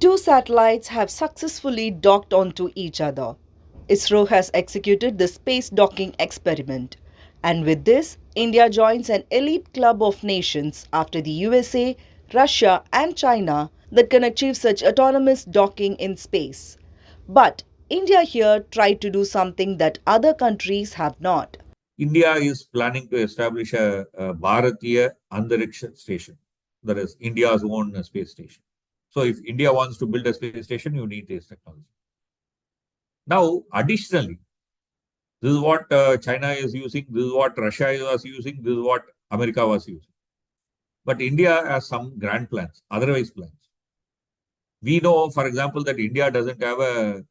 Two satellites have successfully docked onto each other. ISRO has executed the space docking experiment. And with this, India joins an elite club of nations after the USA, Russia, and China that can achieve such autonomous docking in space. But India here tried to do something that other countries have not. India is planning to establish a Bharatiya Antariksha Station, that is India's own space station. So if India wants to build a space station, you need this technology. Now, additionally, this is what China is using, this is what Russia was using, this is what America was using. But India has some grand plans, otherwise plans. We know, for example, that India doesn't have a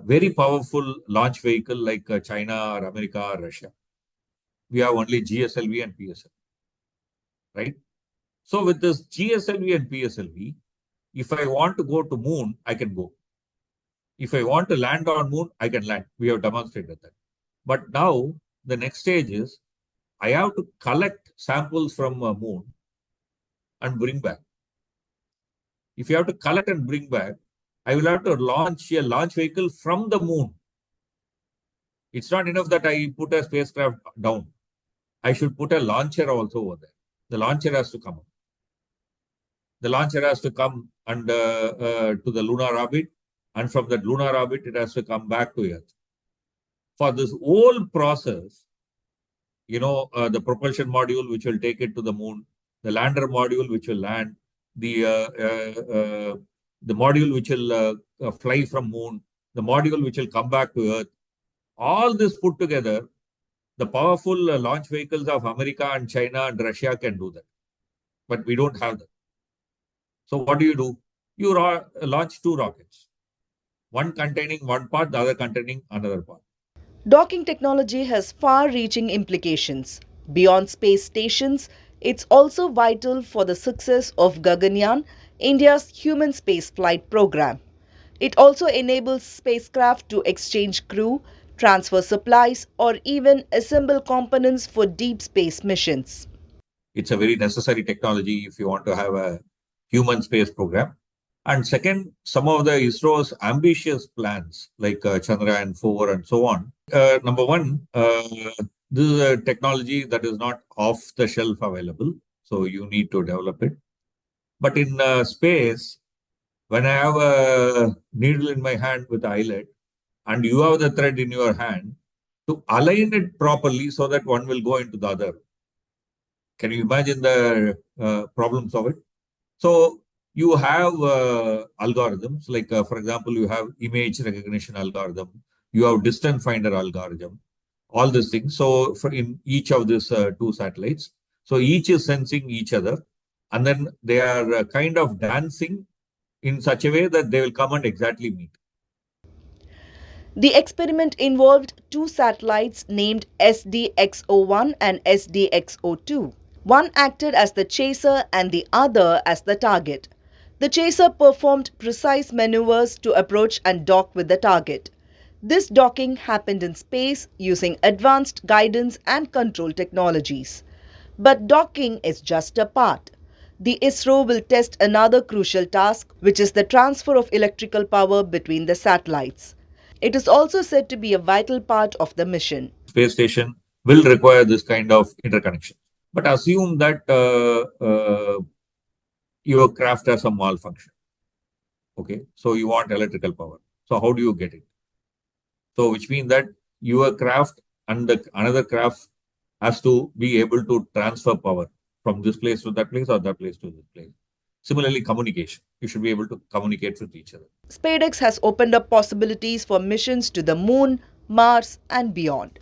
very powerful launch vehicle like China or America or Russia. We have only GSLV and PSLV, right? So with this GSLV and PSLV, if I want to go to moon, I can go. If I want to land on moon, I can land. We have demonstrated that. But now the next stage is I have to collect samples from moon and bring back. If you have to collect and bring back, I will have to launch a launch vehicle from the moon. It's not enough that I put a spacecraft down. I should put a launcher also over there. The launcher has to come up. The launcher has to come and to the lunar orbit, and from that lunar orbit, it has to come back to Earth. For this whole process, the propulsion module which will take it to the moon, the lander module which will land, the module which will fly from moon, the module which will come back to Earth, all this put together, the powerful launch vehicles of America and China and Russia can do that. But we don't have that. So what do? You launch two rockets, one containing one part, the other containing another part. Docking technology has far reaching implications. Beyond space stations, it's also vital for the success of Gaganyaan, India's human spaceflight program. It also enables spacecraft to exchange crew, transfer supplies, or even assemble components for deep space missions. It's a very necessary technology if you want to have a human space program. And second, some of the ISRO's ambitious plans like Chandrayaan 4 and so on. Number one, this is a technology that is not off the shelf available. So you need to develop it. But in space, when I have a needle in my hand with eyelet and you have the thread in your hand, to align it properly so that one will go into the other. Can you imagine the problems of it? So you have algorithms like, for example, you have image recognition algorithm, you have distance finder algorithm, all these things. So in each of these two satellites, so each is sensing each other, and then they are kind of dancing in such a way that they will come and exactly meet. The experiment involved two satellites named SDX-01 and SDX-02. One acted as the chaser and the other as the target. The chaser performed precise maneuvers to approach and dock with the target. This docking happened in space using advanced guidance and control technologies. But docking is just a part. The ISRO will test another crucial task, which is the transfer of electrical power between the satellites. It is also said to be a vital part of the mission. Space station will require this kind of interconnection. But assume that your craft has a malfunction. Okay, so you want electrical power. So how do you get it? So which means that your craft and another craft has to be able to transfer power from this place to that place or that place to this place. Similarly, communication. You should be able to communicate with each other. SpaDex has opened up possibilities for missions to the moon, Mars, and beyond.